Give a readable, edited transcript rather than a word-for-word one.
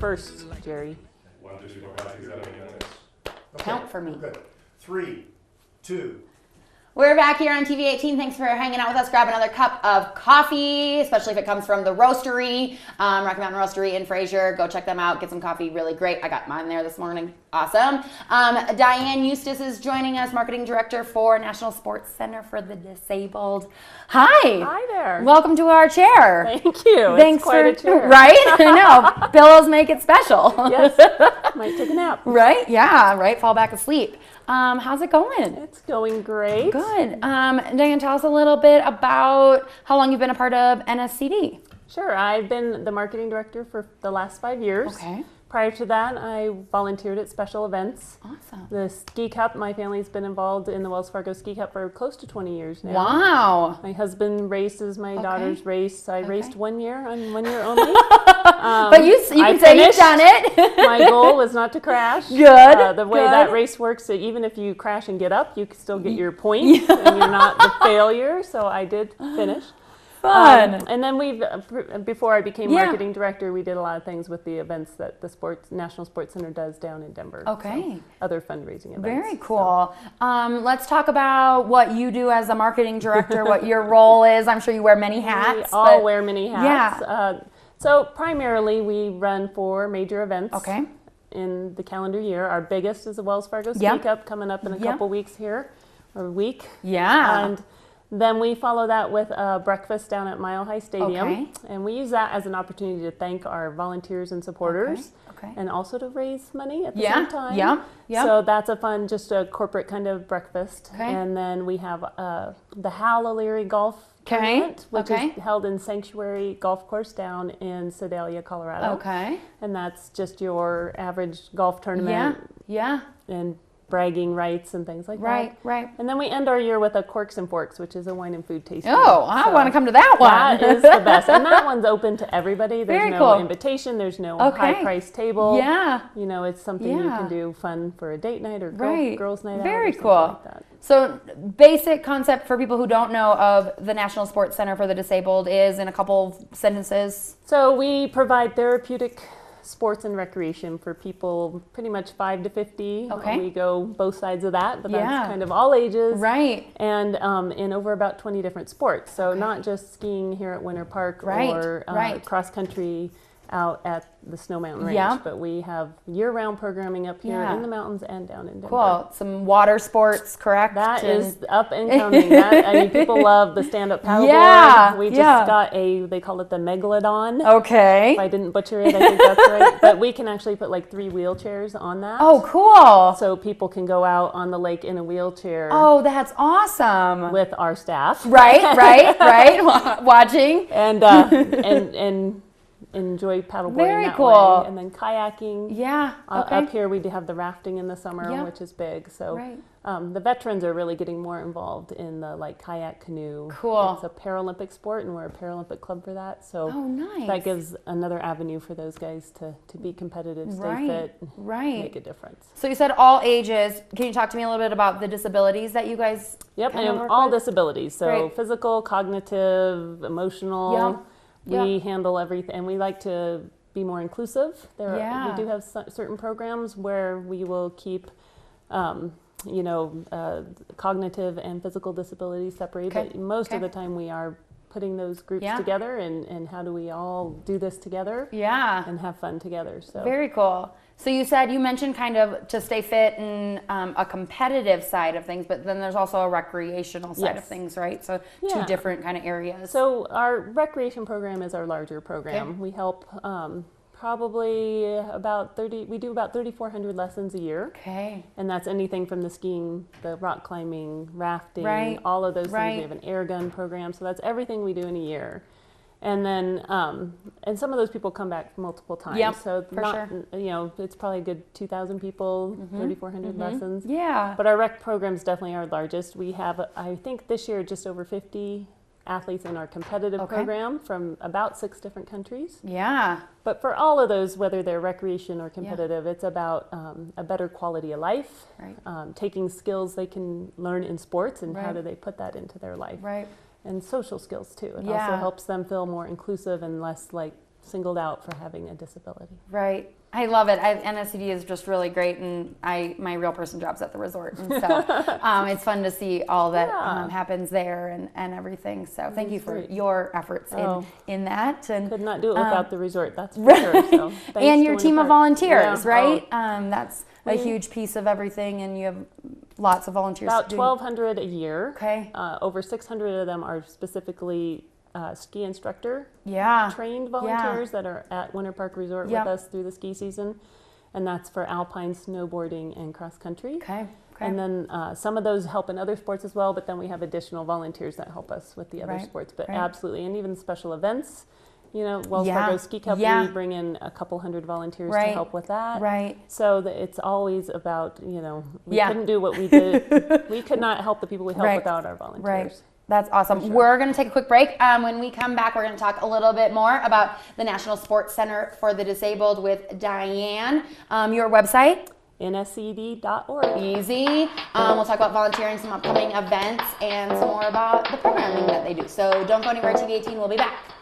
first, Jerry. 1, 2, 3, 4, 5, 6, 7, 8, 9, 10. Count for me. Good. 3, 2. We're back here on TV 18. Thanks for hanging out with us. Grab another cup of coffee, especially if it comes from the roastery, Rocky Mountain Roastery in Fraser. Go check them out. Get some coffee. Really great. I got mine there this morning. Awesome. Diane Euastace is joining us, Marketing Director for National Sports Center for the Disabled. Hi. Hi there. Welcome to our chair. Thank you. Thanks it's quite for a chair. Right? I know. Pillows make it special. Yes. Might take a nap. Right? Yeah. Right. Fall back asleep. How's it going? It's going great. Good. Diane, tell us a little bit about how long you've been a part of NSCD. Sure. I've been the marketing director for the last 5 years. Okay. Prior to that, I volunteered at special events. Awesome. The Ski Cup, my family's been involved in the Wells Fargo Ski Cup for close to 20 years now. Wow. My husband races my daughter's race. I raced 1 year, on 1 year only. But you can say you've done it. My goal was not to crash. Good. The way that race works, so even if you crash and get up, you can still get your points, and you're not the failure. So I did finish. Fun. And then before I became marketing director, we did a lot of things with the events that the National Sports Center does down in Denver. Okay. So other fundraising events. Very cool. Let's talk about what you do as a marketing director, what your role is. I'm sure you wear many hats. We all wear many hats. Yeah. So primarily we run 4 major events. Okay. In the calendar year. Our biggest is the Wells Fargo Ski Cup coming up in a couple weeks here, or a week. Yeah. And then we follow that with a breakfast down at Mile High Stadium. Okay. And we use that as an opportunity to thank our volunteers and supporters. Okay. And also to raise money at the same time. Yeah. So that's a fun, just a corporate kind of breakfast. Okay. And then we have the Hal O'Leary Golf Tournament, which is held in Sanctuary Golf Course down in Sedalia, Colorado. Okay. And that's just your average golf tournament. Yeah. And bragging rights and things like that. Right. And then we end our year with a Corks and Forks, which is a wine and food tasting. Oh, I want to come to that one. That is the best. And that one's open to everybody. There's Very no cool. invitation. There's no high price table. Yeah. You know, it's something you can do fun for a date night or girls night out. Very or something cool. Like that. So basic concept for people who don't know of the National Sports Center for the Disabled is in a couple sentences. So we provide therapeutic sports and recreation for people pretty much 5 to 50. Okay. We go both sides of that, but that's kind of all ages. Right. And in over about 20 different sports. So not just skiing here at Winter Park or cross country out at the Snow Mountain Range, but we have year-round programming up here in the mountains and down in Denver. Cool. Some water sports, correct? That is up and coming. I mean, people love the stand-up paddleboard. We just got they call it the Megalodon. Okay. If I didn't butcher it, I think that's right. But we can actually put like 3 wheelchairs on that. Oh, cool. So people can go out on the lake in a wheelchair. Oh, that's awesome. With our staff. Right. Watching. And enjoy paddleboarding Very that cool. way. And then kayaking. Yeah. Up here we do have the rafting in the summer, which is big. So the veterans are really getting more involved in the kayak canoe. Cool. It's a Paralympic sport, and we're a Paralympic club for that. So nice. that gives another avenue for those guys to be competitive, stay fit, make a difference. So you said all ages. Can you talk to me a little bit about the disabilities that you guys Yep, kind of and work all with? disabilities. So physical, cognitive, emotional. We handle everything, and we like to be more inclusive. We do have certain programs where we will keep, cognitive and physical disabilities separated. But most of the time, we are putting those groups together, and how do we all do this together? And have fun together. So very cool. So you mentioned kind of to stay fit and a competitive side of things, but then there's also a recreational side of things, right? So 2 different kind of areas. So our recreation program is our larger program. Okay. We help probably about 30, we do about 3,400 lessons a year. Okay. And that's anything from the skiing, the rock climbing, rafting, all of those things. We have an air gun program. So that's everything we do in a year. And then, and some of those people come back multiple times. Yep, so it's probably a good 2,000 people, 3,400 lessons. Yeah. But our rec program is definitely our largest. We have, I think this year, just over 50 athletes in our competitive program from about 6 different countries. Yeah. But for all of those, whether they're recreation or competitive, it's about a better quality of life, taking skills they can learn in sports and how do they put that into their life. Right. And social skills too. It also helps them feel more inclusive and less singled out for having a disability. Right. I love it. NSCD is just really great, and my real person job's at the resort, and so it's fun to see all that happens there and everything. So thank you for your efforts in that. And could not do it without the resort. That's for sure. So thanks and your team of volunteers, right? Oh. That's a huge piece of everything, and you have lots of volunteers. About 1,200 a year. Okay. Over 600 of them are specifically ski instructor trained volunteers that are at Winter Park Resort with us through the ski season, and that's for alpine, snowboarding, and cross country. Okay. And then some of those help in other sports as well, but then we have additional volunteers that help us with the other sports. But absolutely, and even special events. You know, Wells Fargo Ski Cup, we bring in a couple hundred volunteers to help with that. Right. So it's always about, you know, we couldn't do what we did. We could not help the people we help without our volunteers. Right. That's awesome. Sure. We're going to take a quick break. When we come back, we're going to talk a little bit more about the National Sports Center for the Disabled with Diane. Your website? nscd.org. Easy. We'll talk about volunteering, some upcoming events, and some more about the programming that they do. So don't go anywhere. TV18 will be back.